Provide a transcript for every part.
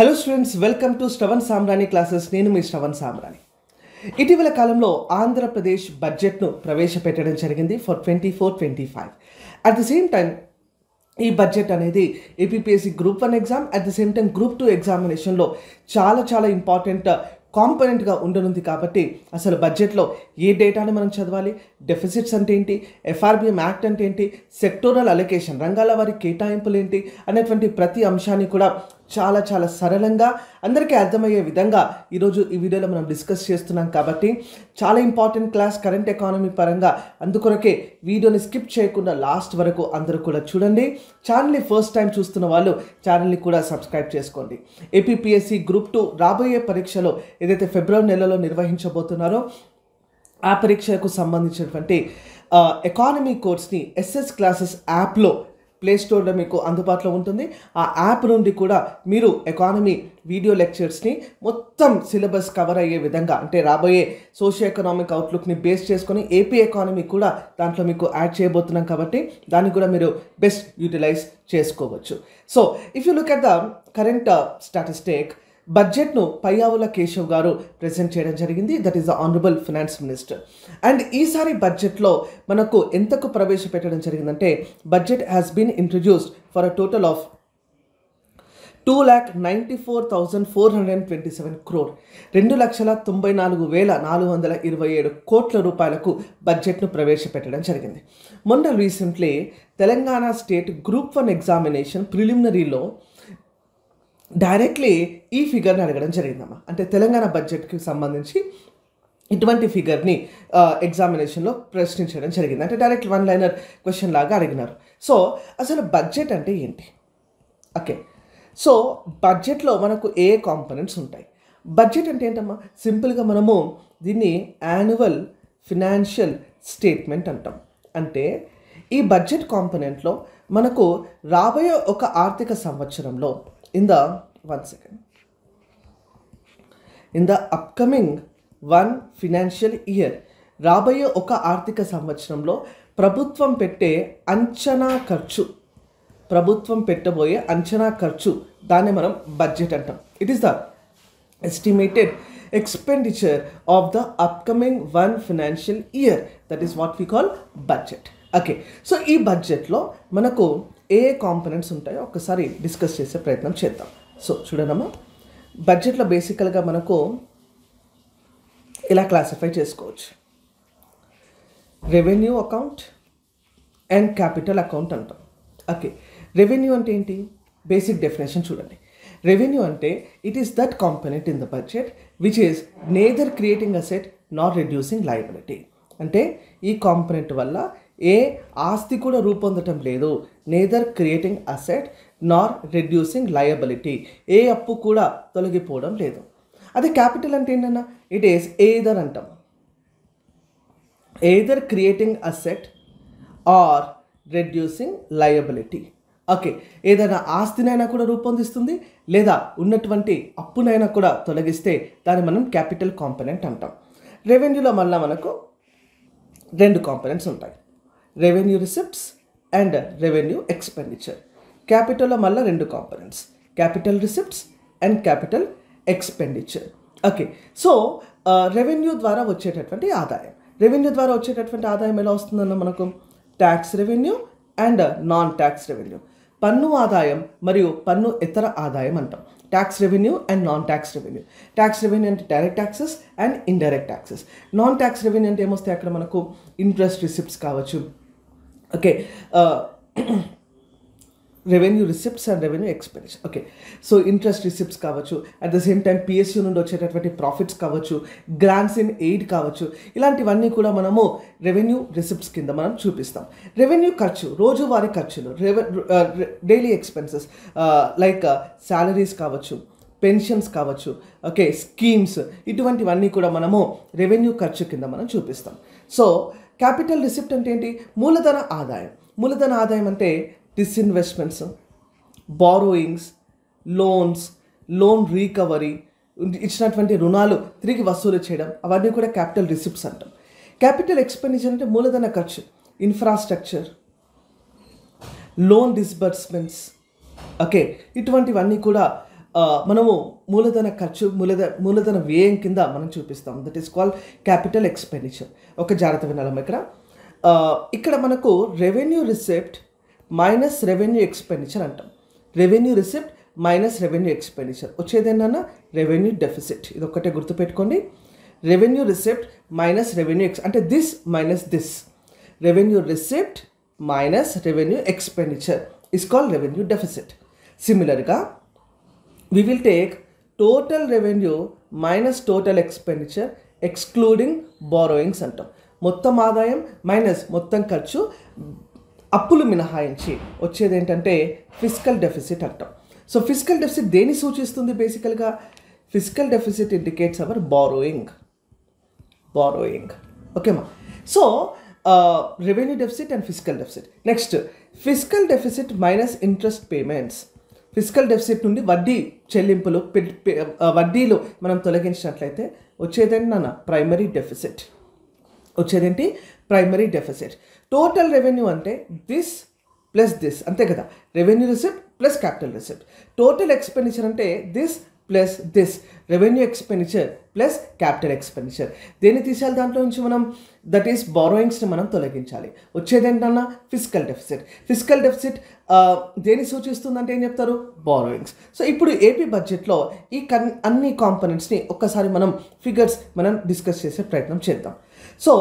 Hello students, welcome to Shravan Samrani classes. నేను మీ శ్రవణ్ సామ్రాణి. ఇటీవల కాలంలో ఆంధ్రప్రదేశ్ బడ్జెట్ను ప్రవేశపెట్టడం జరిగింది for 24-25. At the same time ఈ బడ్జెట్ అనేది APPSC group 1 exam, at the same time group 2 ఎగ్జామినేషన్లో చాలా ఇంపార్టెంట్ కాంపోనెంట్గా ఉండనుంది. కాబట్టి అసలు బడ్జెట్లో ఏ డేటాని మనం చదవాలి, డెఫిసిట్స్ అంటే ఏంటి, ఎఫ్ఆర్బిఎం యాక్ట్ అంటే ఏంటి, సెక్టోరల్ అలొకేషన్ రంగాల వారి కేటాయింపులు ఏంటి అనేటువంటి ప్రతి అంశాన్ని కూడా చాలా సరళంగా అందరికీ అర్థమయ్యే విధంగా ఈరోజు ఈ వీడియోలో మనం డిస్కస్ చేస్తున్నాం. కాబట్టి చాలా ఇంపార్టెంట్ క్లాస్ కరెంట్ ఎకానమీ పరంగా. అందుకొరకే వీడియోని స్కిప్ చేయకుండా లాస్ట్ వరకు అందరూ కూడా చూడండి. ఛానల్ని ఫస్ట్ టైం చూస్తున్న వాళ్ళు ఛానల్ని కూడా సబ్స్క్రైబ్ చేసుకోండి. ఏపీపీఎస్సీ గ్రూప్ 2 రాబోయే పరీక్షలో ఏదైతే ఫిబ్రవరి నెలలో నిర్వహించబోతున్నారో ఆ పరీక్షకు సంబంధించినటువంటి ఎకానమీ కోర్స్ని ఎస్ఎస్ క్లాసెస్ యాప్లో ప్లే స్టోర్లో మీకు అందుబాటులో ఉంటుంది. ఆ యాప్ నుండి కూడా మీరు ఎకానమీ వీడియో లెక్చర్స్ని మొత్తం సిలబస్ కవర్ అయ్యే విధంగా, అంటే రాబోయే సోషియో ఎకనామిక్ అవుట్లుక్ని బేస్ చేసుకొని ఏపీ ఎకానమీ కూడా దాంట్లో మీకు యాడ్ చేయబోతున్నాం. కాబట్టి దాన్ని కూడా మీరు బెస్ట్ యూటిలైజ్ చేసుకోవచ్చు. So if you look at the current statistic, బడ్జెట్ను పయ్యావుల కేశవ్ గారు ప్రజెంట్ చేయడం జరిగింది. That is the honourable finance minister. And ఈసారి బడ్జెట్లో మనకు ఎంతకు ప్రవేశపెట్టడం జరిగిందంటే, budget has been introduced for a total of 2,94,427 crore, 2,94,427 కోట్ల రూపాయలకు బడ్జెట్ను ప్రవేశపెట్టడం జరిగింది. మొన్న recently Telangana state group 1 examination ప్రిలిమినరీలో directly ఈ ఫిగర్ని అడగడం జరిగిందమ్మా. అంటే తెలంగాణ బడ్జెట్కి సంబంధించి ఇటువంటి ఫిగర్ని ఎగ్జామినేషన్లో ప్రశ్నించడం జరిగింది. అంటే డైరెక్ట్ 1 లైనర్ క్వశ్చన్ లాగా అడిగినారు. సో అసలు బడ్జెట్ అంటే ఏంటి? ఓకే, సో బడ్జెట్లో మనకు ఏ కాంపోనెంట్స్ ఉంటాయి? బడ్జెట్ అంటే ఏంటమ్మా? సింపుల్గా మనము దీన్ని యాన్యువల్ ఫినాన్షియల్ స్టేట్మెంట్ అంటాం. అంటే ఈ బడ్జెట్ కాంపోనెంట్లో మనకు రాబోయే ఒక ఆర్థిక సంవత్సరంలో in the upcoming one financial year, రాబోయే ఒక ఆర్థిక సంవత్సరంలో ప్రభుత్వం పెట్టే అంచనా ఖర్చు, ప్రభుత్వం పెట్టబోయే అంచనా ఖర్చు, దాన్ని మనం బడ్జెట్ అంటాం. It is the estimated expenditure of the upcoming one financial year. That is what we call budget. Okay, so ఈ బడ్జెట్లో మనకు ఏ కాంపోనెంట్స్ ఉంటాయో ఒకసారి డిస్కస్ చేసే ప్రయత్నం చేద్దాం. సో చూడనమ్మా, బడ్జెట్లో బేసికల్గా మనకు ఇలా క్లాసిఫై చేసుకోవచ్చు. Revenue account and capital account అంటాం. ఓకే, రెవెన్యూ అంటే ఏంటి? బేసిక్ డెఫినేషన్ చూడండి. రెవెన్యూ అంటే it is that component in the budget which is neither creating asset nor reducing liability. అంటే ఈ కాంపోనెంట్ వల్ల ఏ ఆస్తి కూడా రూపొందటం లేదు, neither creating asset nor reducing liability, ఏ అప్పు కూడా తొలగిపోవడం లేదు. అదే క్యాపిటల్ అంటే ఏంటన్నా? ఇట్ ఈస్ ఎయిదర్ అంటాం, either creating asset or reducing liability. Okay, ఏదైనా ఆస్తినైనా కూడా రూపొందిస్తుంది, లేదా ఉన్నటువంటి అప్పునైనా కూడా తొలగిస్తే దాన్ని మనం క్యాపిటల్ కాంపోనెంట్ అంటాం. రెవెన్యూలో మళ్ళీ మనకు 2 కాంపోనెంట్స్ ఉంటాయి, revenue receipts and revenue expenditure. క్యాపిటల్లో మళ్ళీ 2 components, capital receipts and capital expenditure. Okay, so revenue ద్వారా వచ్చేటటువంటి ఆదాయం, రెవెన్యూ ద్వారా వచ్చేటటువంటి ఆదాయం ఎలా వస్తుందన్న మనకు tax revenue and non tax revenue, పన్ను ఆదాయం మరియు పన్ను ఇతర ఆదాయం అంటాం. Tax revenue and non tax revenue. Tax revenue అంటే direct taxes and indirect taxes. Non tax revenue అంటే ఏమొస్తాయి? అక్కడ మనకు ఇంట్రెస్ట్ రిసిప్ట్స్ కావచ్చు. Okay, revenue receipts and revenue expenditure. Okay, so interest receipts కావచ్చు, at the same time PSU నుండి వచ్చేటటువంటి profits కావచ్చు, గ్రాంట్స్ ఇన్ ఎయిడ్ కావచ్చు, ఇలాంటివన్నీ కూడా మనము రెవెన్యూ రిసిప్ట్స్ కింద మనం చూపిస్తాం. రెవెన్యూ ఖర్చు, రోజువారీ ఖర్చులు, డైలీ ఎక్స్పెన్సెస్ లైక్ శాలరీస్ కావచ్చు, పెన్షన్స్ కావచ్చు, ఓకే, స్కీమ్స్, ఇటువంటివన్నీ కూడా మనము రెవెన్యూ ఖర్చు కింద మనం చూపిస్తాం. సో క్యాపిటల్ రిసిప్ట్ అంటే ఏంటి? మూలధన ఆదాయం. మూలధన ఆదాయం అంటే డిస్ఇన్వెస్ట్మెంట్స్, బారోయింగ్స్, లోన్స్, లోన్ రీకవరీ, ఇచ్చినటువంటి రుణాలు తిరిగి వసూలు చేయడం, అవన్నీ కూడా క్యాపిటల్ రిసిప్ట్స్ అంటాం. క్యాపిటల్ ఎక్స్పెండిచర్ అంటే మూలధన ఖర్చు, ఇన్ఫ్రాస్ట్రక్చర్, లోన్ డిస్బర్స్మెంట్స్, ఓకే, ఇటువంటివన్నీ కూడా మనము మూలధన ఖర్చు మూలధన వ్యయం కింద మనం చూపిస్తాం. That is called capital expenditure. ఒక జాగ్రత్త వినాలమ్మా ఇక్కడ మనకు revenue receipt minus revenue expenditure అంటాం. Revenue receipt minus revenue expenditure వచ్చేది ఏంటన్నా రెవెన్యూ డెఫిసిట్. ఇది ఒక్కటే గుర్తుపెట్టుకోండి. రెవెన్యూ రిసిప్ట్ మైనస్ రెవెన్యూ అంటే this minus this. Revenue receipt minus revenue expenditure is called revenue deficit. సిమిలర్గా we will take total revenue minus total expenditure excluding borrowings అంటాం. మొత్తం ఆదాయం మైనస్ మొత్తం ఖర్చు అప్పులు మినహాయించి వచ్చేది ఏంటంటే ఫిజికల్ డెఫిసిట్ అంటాం. సో ఫిజికల్ డెఫిసిట్ దేని సూచిస్తుంది? బేసికల్గా physical deficit indicates our borrowing. ఓకేమా. So revenue deficit and physical deficit. Next physical deficit minus interest payments. Physical deficit నుండి వడ్డీ చెల్లింపులు వడ్డీలు మనం తొలగించినట్లయితే వచ్చేదేంటి నాన్న primary deficit. Primary deficit. Total revenue అంటే దిస్ ప్లస్ దిస్ అంతే కదా. Revenue receipt plus capital receipt. Total expenditure అంటే this plus this. Revenue expenditure plus capital expenditure. దేన్ని తీసేయాలి దాంట్లో నుంచి మనం? దట్ ఈస్ బారోయింగ్స్ని మనం తొలగించాలి. వచ్చేదేంటన్నా ఫిజికల్ డెఫిసిట్. ఫిజికల్ డెఫిసిట్ దేని సూచిస్తుందంటే ఏం చెప్తారు? బారోయింగ్స్. సో ఇప్పుడు ఏపీ బడ్జెట్లో ఈ అన్ని కాంపోనెంట్స్ని ఒక్కసారి ఫిగర్స్ మనం డిస్కస్ చేసే ప్రయత్నం చేద్దాం. సో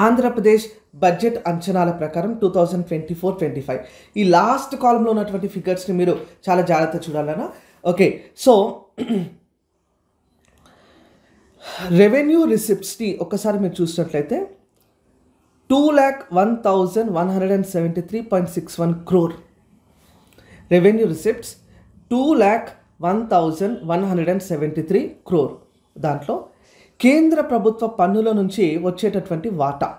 ఆంధ్రప్రదేశ్ బడ్జెట్ అంచనాల ప్రకారం 2024-25 ఈ లాస్ట్ కాలంలో ఉన్నటువంటి ఫిగర్స్ని మీరు చాలా జాగ్రత్తగా చూడాలన్నా. ఓకే, సో రెవెన్యూ రిసిప్ట్స్ని ఒక్కసారి మీరు చూసినట్లయితే 2,01,173.61 crore. Revenue receipts 2,01,173 crore. దాంట్లో కేంద్ర ప్రభుత్వ పన్నుల నుంచి వచ్చేటటువంటి వాటా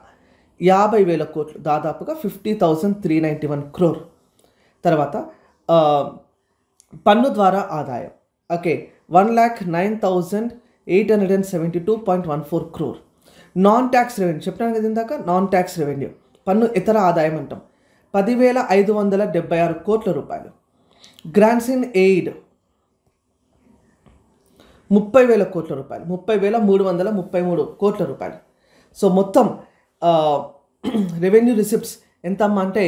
50,000 కోట్లు, దాదాపుగా 50,391 crore. తర్వాత పన్ను ద్వారా ఆదాయం okay 1,09,872.14 crore. Non tax revenue చెప్పినాను కదా ఇందాక. నాన్ ట్యాక్స్ రెవెన్యూ పన్ను ఇతర ఆదాయం అంటాం 10,576 కోట్ల రూపాయలు. గ్రాంట్స్ ఇన్ ఎయిడ్ 30,000 కోట్ల రూపాయలు, 30,333 కోట్ల రూపాయలు. సో మొత్తం రెవెన్యూ రిసిప్ట్స్ ఎంత అమ్మా అంటే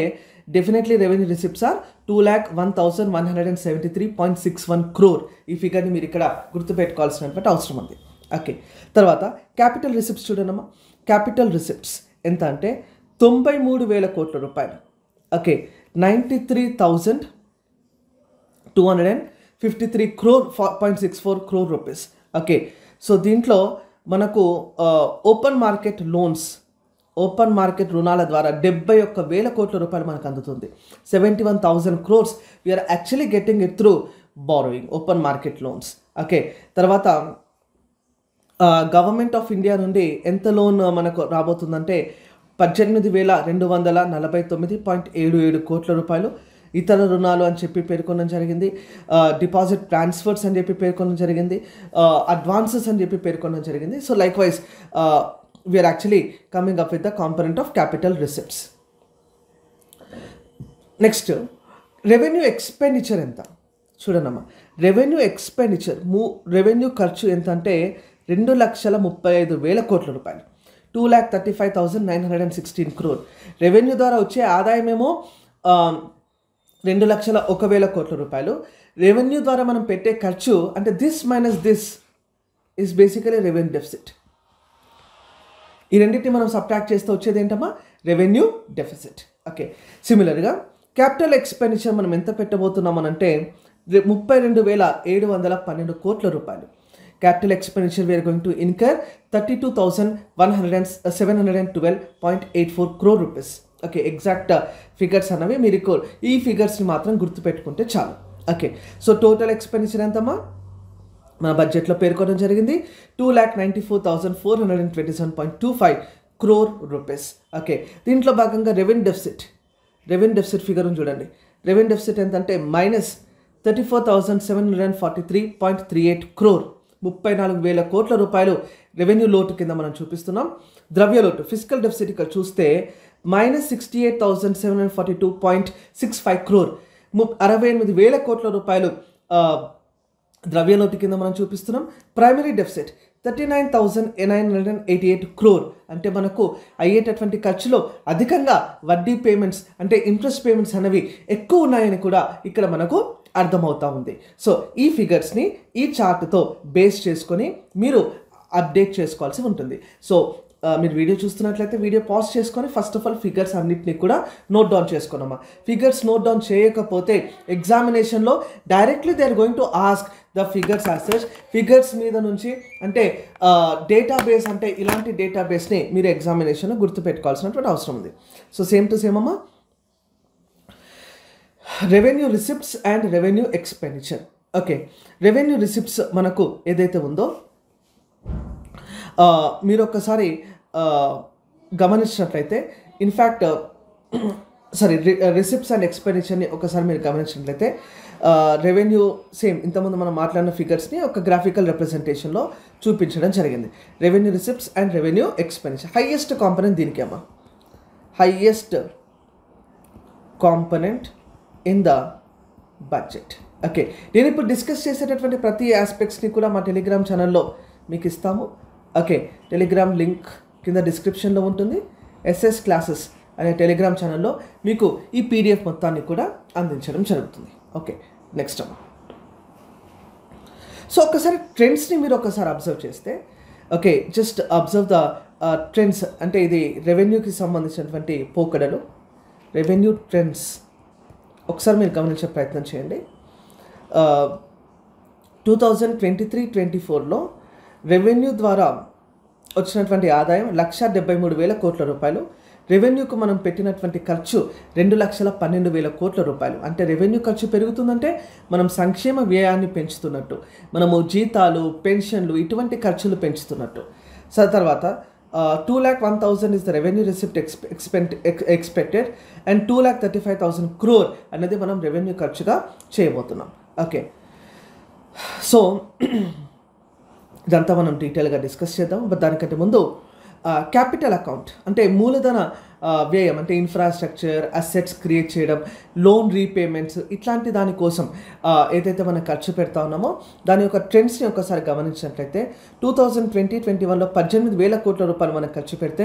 definitely revenue receipts are 2,01,173.61 crore. ఈ ఫిగర్ని మీరు ఇక్కడ గుర్తుపెట్టుకోవాల్సినటువంటి అవసరం ఉంది. ఓకే, తర్వాత క్యాపిటల్ రిసిప్ట్స్ చూడనమ్మా. క్యాపిటల్ రిసిప్ట్స్ ఎంత అంటే 93,000 కోట్ల రూపాయలు. Okay, 93,253 crore.64 crore rupees. Okay, so దీంట్లో మనకు ఓపెన్ మార్కెట్ రుణాల ద్వారా 71,000 కోట్ల రూపాయలు మనకు అందుతుంది. 71,000 crores we're actually getting it through borrowing open market loans. Okay, తర్వాత గవర్నమెంట్ ఆఫ్ ఇండియా నుండి ఎంత లోన్ మనకు రాబోతుందంటే 18,249.77 కోట్ల రూపాయలు. ఇతర రుణాలు అని చెప్పి పేర్కొనడం జరిగింది. డిపాజిట్ ట్రాన్స్ఫర్స్ అని చెప్పి పేర్కొనడం జరిగింది. అడ్వాన్సెస్ అని చెప్పి పేర్కొనడం జరిగింది. So like wise we are actually coming up with the component of capital receipts. Next, revenue expenditure ఎంత చూడనమ్మా. రెవెన్యూ ఎక్స్పెండిచర్ రెవెన్యూ ఖర్చు ఎంత అంటే 2,35,000 కోట్ల రూపాయలు. 2,35,916 crore. రెవెన్యూ ద్వారా వచ్చే ఆదాయం ఏమో 2,01,000 కోట్ల రూపాయలు. రెవెన్యూ ద్వారా మనం పెట్టే ఖర్చు అంటే this minus this is basically revenue deficit. ఈ రెండింటిని మనం సబ్ట్రాక్ట్ చేస్తే వచ్చేది ఏంటమ్మా? Revenue deficit. ఓకే, సిమిలర్గా క్యాపిటల్ ఎక్స్పెండిచర్ మనం ఎంత పెట్టబోతున్నామనంటే 32,712 కోట్ల రూపాయలు. Capital expenditure we're going to incur 32,712.84 crore rupees. Okay, exact figures అన్నవి మీరు ఈ ఫిగర్స్ని మాత్రం గుర్తుపెట్టుకుంటే చాలు. ఓకే, సో టోటల్ ఎక్స్పెండిచర్ ఎంతమ్మా మన బడ్జెట్లో పేర్కొనడం జరిగింది 2,94,427.25 crore రూపీస్. ఓకే, దీంట్లో భాగంగా రెవెన్యూ డెఫిసిట్ ఫిగర్ని చూడండి. రెవెన్యూ డెఫిసిట్ ఎంతంటే -34,743.38 crore. 34,000 కోట్ల రూపాయలు రెవెన్యూ లోటు కింద మనం చూపిస్తున్నాం. ద్రవ్య లోటు ఫిజికల్ డెఫిసిట్ ఇక్కడ చూస్తే -68,742.65 crore. 68,000 కోట్ల రూపాయలు ద్రవ్యలోటు కింద మనం చూపిస్తున్నాం. ప్రైమరీ డెఫిసిట్ 39,988 crore, అంటే మనకు అయ్యేటటువంటి ఖర్చులో అధికంగా వడ్డీ పేమెంట్స్ అంటే ఇంట్రెస్ట్ పేమెంట్స్ అనేవి ఎక్కువ ఉన్నాయని కూడా ఇక్కడ మనకు అర్థమవుతా ఉంది. సో ఈ ఫిగర్స్ని ఈ చార్ట్తో బేస్ చేసుకొని మీరు అప్డేట్ చేసుకోవాల్సి ఉంటుంది. సో మీరు వీడియో చూస్తున్నట్లయితే వీడియో పాజ్ చేసుకొని ఫస్ట్ ఆఫ్ ఆల్ ఫిగర్స్ అన్నింటినీ కూడా నోట్ డౌన్ చేసుకున్నామా. ఫిగర్స్ నోట్ డౌన్ చేయకపోతే ఎగ్జామినేషన్లో directly they are going to ask the figures as such. Figures మీద నుంచి అంటే డేటాబేస్ అంటే ఇలాంటి డేటాబేస్ని మీరు ఎగ్జామినేషన్లో గుర్తుపెట్టుకోవాల్సినటువంటి అవసరం ఉంది. సో సేమ్ టు సేమ్ అమ్మా, revenue receipts and revenue expenditure. Okay, revenue receipts మనకు ఏదైతే ఉందో మీరు ఒక్కసారి గమనించినట్లయితే ఇన్ఫ్యాక్ట్ రిసిప్ట్స్ అండ్ ఎక్స్పెండిచర్ని ఒకసారి మీరు గమనించినట్లయితే రెవెన్యూ సేమ్ ఇంతకుముందు మనం మాట్లాడిన ఫిగర్స్ని ఒక గ్రాఫికల్ రిప్రజెంటేషన్లో చూపించడం జరిగింది. Revenue receipts and revenue expenditure highest component దీనికి అమ్మా, highest component in the budget. Okay, నేను ఇప్పుడు డిస్కస్ చేసేటటువంటి ప్రతి ఆస్పెక్ట్స్ని కూడా మా టెలిగ్రామ్ ఛానల్లో మీకు ఇస్తాము. ఓకే, టెలిగ్రామ్ లింక్ కింద డిస్క్రిప్షన్లో ఉంటుంది. ఎస్ఎస్ క్లాసెస్ అనే టెలిగ్రామ్ ఛానల్లో మీకు ఈ పీడిఎఫ్ మొత్తాన్ని కూడా అందించడం జరుగుతుంది. ఓకే, నెక్స్ట్ అమ్మా. సో ఒకసారి ట్రెండ్స్ని మీరు ఒకసారి అబ్జర్వ్ చేస్తే, okay, just observe the trends. అంటే ఇది రెవెన్యూకి సంబంధించినటువంటి పోకడలు, రెవెన్యూ ట్రెండ్స్ ఒకసారి మీరు గమనించే ప్రయత్నం చేయండి. 2023-24లో రెవెన్యూ ద్వారా వచ్చినటువంటి ఆదాయం 1,73,000 కోట్ల రూపాయలు. రెవెన్యూకు మనం పెట్టినటువంటి ఖర్చు 2,12,000 కోట్ల రూపాయలు. అంటే రెవెన్యూ ఖర్చు పెరుగుతుందంటే మనం సంక్షేమ వ్యయాన్ని పెంచుతున్నట్టు, మనము జీతాలు, పెన్షన్లు ఇటువంటి ఖర్చులు పెంచుతున్నట్టు. సో తర్వాత 2,01,000 is the revenue receipt expected and 2,35,000 crore అనేది మనం రెవెన్యూ ఖర్చుగా చేయబోతున్నాం. ఓకే, సో ఇదంతా మనం డీటెయిల్గా డిస్కస్ చేద్దాం. బట్ దానికంటే ముందు క్యాపిటల్ అకౌంట్ అంటే మూలధన వ్యయం అంటే ఇన్ఫ్రాస్ట్రక్చర్, అసెట్స్ క్రియేట్ చేయడం, లోన్ రీపేమెంట్స్ ఇట్లాంటి దానికోసం ఏదైతే మనం ఖర్చు పెడతా ఉన్నామో దాని యొక్క ట్రెండ్స్ని ఒకసారి గమనించినట్లయితే 2020-21లో 18,000 కోట్ల రూపాయలు మనం ఖర్చు పెడితే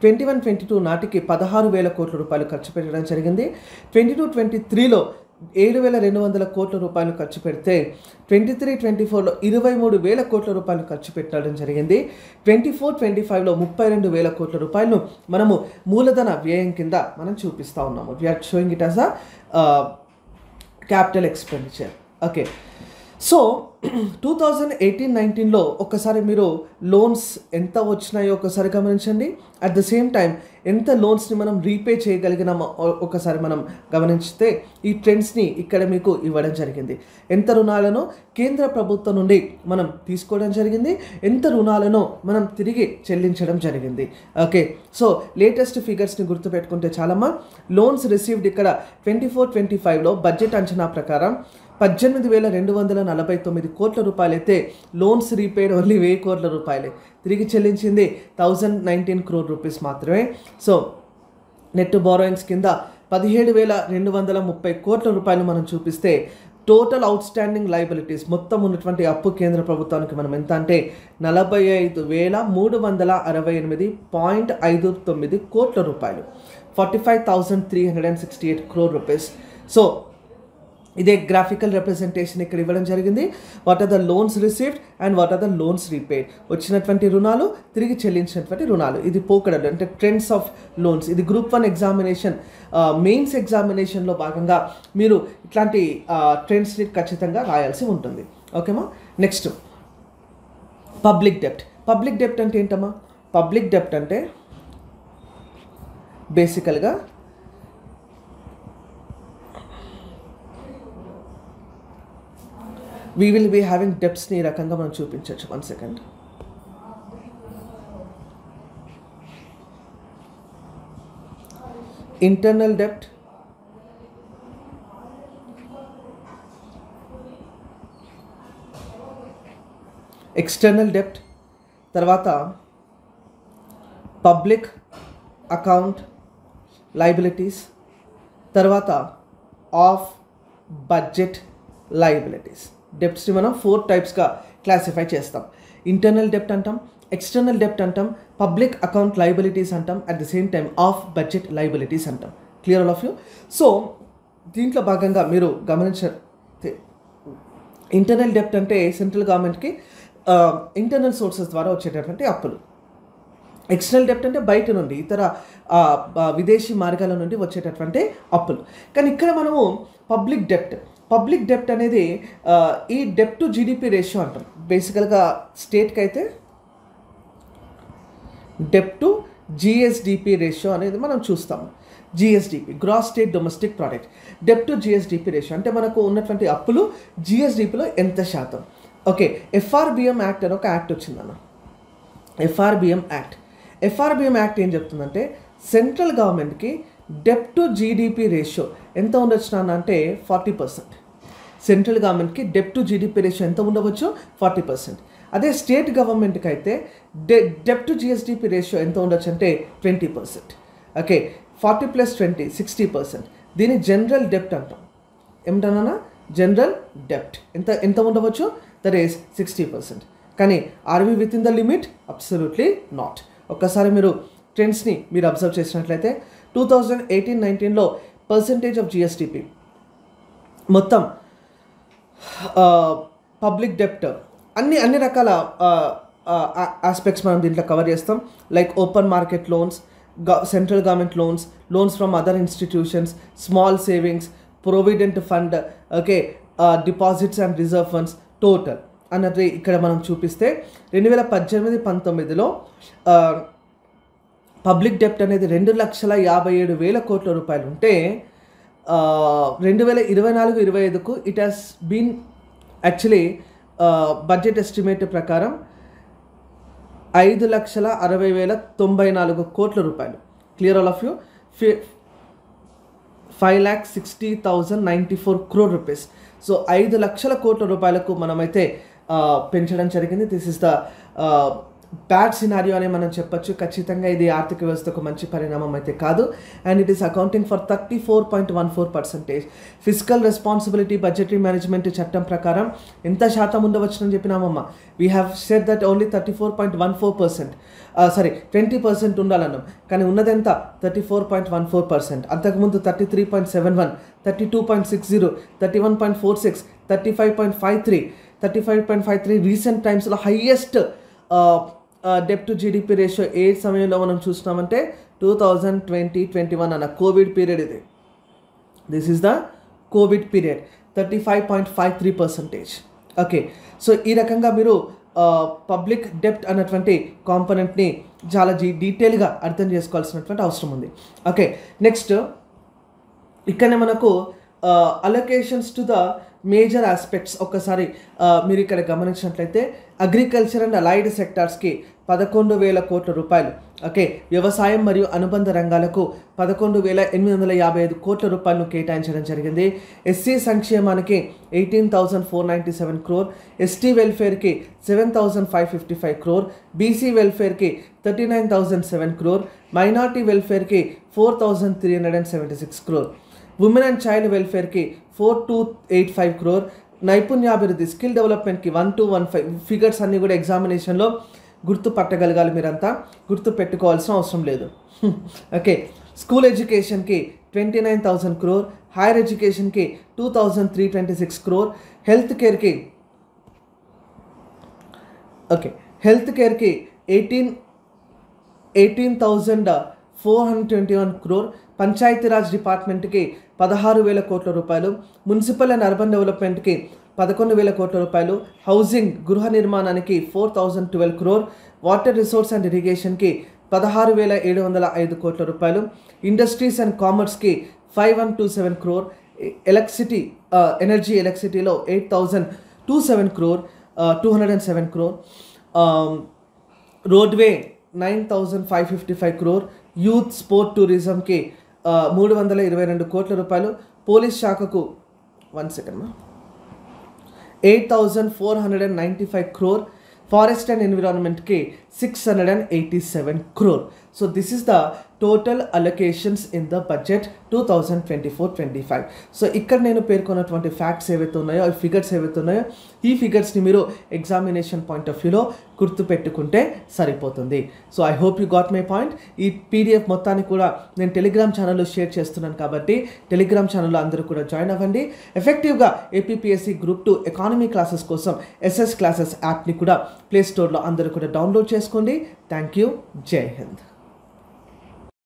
21-22 నాటికి 16,000 కోట్ల రూపాయలు ఖర్చు పెట్టడం జరిగింది. 22-23లో 7,200 కోట్ల రూపాయలు ఖర్చు పెడితే 23-24లో 23,000 కోట్ల రూపాయలు ఖర్చు పెట్టడం జరిగింది. 24-25లో 32,000 కోట్ల రూపాయలను మనము మూలధన వ్యయం కింద మనం చూపిస్తూ ఉన్నాము. We're showing it as a capital expenditure. Okay, so 2018-19లో ఒకసారి మీరు లోన్స్ ఎంత వచ్చినాయో ఒకసారి గమనించండి. అట్ ద సేమ్ టైం ఎంత లోన్స్ని మనం రీపే చేయగలిగినామో ఒకసారి మనం గమనించితే ఈ ట్రెండ్స్ని ఇక్కడ మీకు ఇవ్వడం జరిగింది. ఎంత రుణాలను కేంద్ర ప్రభుత్వం నుండి మనం తీసుకోవడం జరిగింది, ఎంత రుణాలను మనం తిరిగి చెల్లించడం జరిగింది. ఓకే, సో లేటెస్ట్ ఫిగర్స్ని గుర్తుపెట్టుకుంటే చాలమ్మా. లోన్స్ రిసీవ్డ్ ఇక్కడ 24-25లో బడ్జెట్ అంచనా ప్రకారం 18,249 కోట్ల రూపాయలైతే లోన్స్ రీపేడ్ ఓన్లీ 1,000 కోట్ల రూపాయలే, తిరిగి చెల్లించింది 1,019 crore రూపీస్ మాత్రమే. సో నెట్ బారోయింగ్స్ కింద 17,230 కోట్ల రూపాయలు మనం చూపిస్తే టోటల్ అవుట్ స్టాండింగ్ లయబిలిటీస్ మొత్తం ఉన్నటువంటి అప్పు కేంద్ర ప్రభుత్వానికి మనం ఎంత అంటే 45,368.59 కోట్ల రూపాయలు, 45,368 crore రూపీస్. సో ఇదే గ్రాఫికల్ రిప్రజెంటేషన్ ఇక్కడ ఇవ్వడం జరిగింది. What are the loans received and what are the loans repaid, వచ్చినటువంటి రుణాలు, తిరిగి చెల్లించినటువంటి రుణాలు. ఇది పోకడలు అంటే ట్రెండ్స్ ఆఫ్ లోన్స్. ఇది గ్రూప్ 1 ఎగ్జామినేషన్ మెయిన్స్ ఎగ్జామినేషన్లో భాగంగా మీరు ఇట్లాంటి ట్రెండ్స్ని ఖచ్చితంగా రాయాల్సి ఉంటుంది. ఓకేమా, నెక్స్ట్ పబ్లిక్ డెప్ట్. పబ్లిక్ డెప్ట్ అంటే ఏంటమ్మా? పబ్లిక్ డెప్ట్ అంటే బేసికల్గా we will be having debts ని రకంగా మనం చూపించవచ్చు. 1 second. ఇంటర్నల్ డెప్ట్, ఎక్స్టర్నల్ డెప్ట్, తర్వాత పబ్లిక్ అకౌంట్ లయబిలిటీస్, తర్వాత ఆఫ్ బడ్జెట్ లయబిలిటీస్. డెప్ట్స్ని మనం 4 టైప్స్గా క్లాసిఫై చేస్తాం. ఇంటర్నల్ డెప్ట్ అంటాం, ఎక్స్టర్నల్ డెప్ట్ అంటాం, పబ్లిక్ అకౌంట్ లయబిలిటీస్ అంటాం, at the same time of budget liabilities అంటాం. Clear all of you? So దీంట్లో భాగంగా మీరు గమనించే ఇంటర్నల్ డెప్ట్ అంటే సెంట్రల్ గవర్నమెంట్కి ఇంటర్నల్ సోర్సెస్ ద్వారా వచ్చేటటువంటి అప్పులు. ఎక్స్టర్నల్ డెప్ట్ అంటే బయట నుండి ఇతర విదేశీ మార్గాల నుండి వచ్చేటటువంటి అప్పులు. కానీ ఇక్కడ మనము పబ్లిక్ డెప్ట్ అనేది ఈ డెప్ట్ టు జీడిపి రేషియో అంటాం. బేసికల్గా స్టేట్కి అయితే డెప్ట్ టు జిఎస్డిపి రేషియో అనేది మనం చూస్తాము. GSDP, gross state domestic product. డెప్ట్ టు జిఎస్డిపి రేషియో అంటే మనకు ఉన్నటువంటి అప్పులు జిఎస్డిపిలో ఎంత శాతం. ఓకే, ఎఫ్ఆర్బిఎం యాక్ట్ అని ఒక యాక్ట్ వచ్చిందన్న. ఎఫ్ఆర్బిఎం యాక్ట్ ఏం చెప్తుందంటే సెంట్రల్ గవర్నమెంట్కి డెప్ట్ టు జీడిపి రేషియో ఎంత ఉండొచ్చు నాన్న అంటే 40%. సెంట్రల్ గవర్నమెంట్కి డెప్ట్ టు జీడిపి రేషియో ఎంత ఉండవచ్చు? 40%. అదే స్టేట్ గవర్నమెంట్కి అయితే డెప్ట్ టు జిఎస్డిపి రేషియో ఎంత ఉండొచ్చు అంటే 20%. ఓకే, 40 + 20 60%. దీన్ని జనరల్ డెప్ట్ అంటాం. ఏమిటన్నా జనరల్ డెప్ట్ ఎంత ఉండవచ్చు? That is 60%. కానీ are we within the limit? Absolutely not. ఒక్కసారి మీరు ట్రెండ్స్ని మీరు అబ్జర్వ్ చేసినట్లయితే 2018-19లో పర్సంటేజ్ ఆఫ్ జిఎస్డిపి మొత్తం పబ్లిక్ డెప్ట్ అన్ని రకాల ఆస్పెక్ట్స్ మనం దీంట్లో కవర్ చేస్తాం. Like open market loans, central government loans from other institutions, small savings, provident fund, okay, deposits and reserve funds, total అన్నది ఇక్కడ మనం చూపిస్తే 2018-19లో పబ్లిక్ డెప్ట్ అనేది 2,57,000 కోట్ల రూపాయలు ఉంటే 2024-25కు it has been actually budget estimate ప్రకారం 5,60,94 కోట్ల రూపాయలు. Clear all of you? 5,60,094 crore rupees. So 5 లక్షల కోట్ల రూపాయలకు మనమైతే పెంచడం జరిగింది. This is the bad scenario అని మనం చెప్పొచ్చు. ఖచ్చితంగా ఇది ఆర్థిక వ్యవస్థకు మంచి పరిణామం అయితే కాదు. And it is accounting for 34.14%. Physical responsibility budgetary management చట్టం ప్రకారం ఎంత శాతం ఉండవచ్చునని చెప్పినామమ్మా? We have said that only 34.14%. 20% ఉండాలన్నాం. కానీ ఉన్నదెంత? 34.14%. అంతకుముందు 33.71, 32.60, 31.46, 35.53 రీసెంట్ టైమ్స్లో హైయెస్ట్ డెప్ట్ టు జీడిపి రేషియో ఏ సమయంలో మనం చూస్తున్నామంటే 2020-21 అన్న కోవిడ్ పీరియడ్ ఇది. This is the Covid period, 35.53%. Okay, so ఈ రకంగా మీరు పబ్లిక్ డెప్ట్ అన్నటువంటి కాంపోనెంట్ని చాలా డీటెయిల్గా అర్థం చేసుకోవాల్సినటువంటి అవసరం ఉంది. ఓకే, నెక్స్ట్ ఇక్కడనే మనకు allocations to the major aspects ఒక్కసారి మీరు ఇక్కడ గమనించినట్లయితే అగ్రికల్చర్ అండ్ అలైడ్ సెక్టార్స్కి 11,000 కోట్ల రూపాయలు. ఓకే, వ్యవసాయం మరియు అనుబంధ రంగాలకు 11,855 కోట్ల రూపాయలను కేటాయించడం జరిగింది. ఎస్సీ సంక్షేమానికి 18,497 crore, ఎస్టీ వెల్ఫేర్కి 7,555 crore, బీసీ వెల్ఫేర్కి 39,007 crore, మైనార్టీ వెల్ఫేర్కి 4,376 crore, ఉమెన్ అండ్ చైల్డ్ వెల్ఫేర్కి 4,285 crore, నైపుణ్యాభివృద్ధి స్కిల్ డెవలప్మెంట్కి 1,215. ఫిగర్స్ అన్నీ కూడా ఎగ్జామినేషన్లో గుర్తుపట్టగలగాలి, మీరంతా గుర్తు పెట్టుకోవాల్సిన అవసరం లేదు. ఓకే, స్కూల్ ఎడ్యుకేషన్కి 29,000 crore, హైయర్ ఎడ్యుకేషన్కి 2,326 crore, హెల్త్ కేర్కి 18,421 crore, పంచాయతీరాజ్ డిపార్ట్మెంట్కి 16,000 కోట్ల రూపాయలు, మున్సిపల్ అండ్ అర్బన్ డెవలప్మెంట్కి 11,000 కోట్ల రూపాయలు, హౌసింగ్ గృహ నిర్మాణానికి 4,012 crore, వాటర్ రిసోర్స్ అండ్ ఇరిగేషన్కి 16,705 కోట్ల రూపాయలు, ఇండస్ట్రీస్ అండ్ కామర్స్కి 5,127 crore, ఎలక్ట్రిసిటీలో 8,027 crore, 207 crore, roadway 9,555 crore, youth sport టూరిజంకి 322 కోట్ల రూపాయలు, పోలీస్ శాఖకు 8,495 crore, ఫారెస్ట్ అండ్ ఎన్విరాన్మెంట్కి 687 crore. So this is the total allocations in the budget 2024-25. సో ఇక్కడ నేను పేర్కొన్నటువంటి ఫ్యాక్ట్స్ ఏవైతే ఉన్నాయో, ఈ ఫిగర్స్ ఏవైతే ఉన్నాయో, ఈ ఫిగర్స్ని మీరు ఎగ్జామినేషన్ పాయింట్ ఆఫ్ వ్యూలో గుర్తుపెట్టుకుంటే సరిపోతుంది. So I hope you got my point. ఈ పీడిఎఫ్ మొత్తాన్ని కూడా నేను టెలిగ్రామ్ ఛానల్లో షేర్ చేస్తున్నాను కాబట్టి టెలిగ్రామ్ ఛానల్లో అందరూ కూడా జాయిన్ అవ్వండి. ఎఫెక్టివ్గా ఏపీపీఎస్సీ గ్రూప్ 2 ఎకానమీ క్లాసెస్ కోసం ఎస్ఎస్ క్లాసెస్ యాప్ని కూడా ప్లే స్టోర్లో అందరూ కూడా డౌన్లోడ్ చేసుకోండి. Thank you. జై హింద్.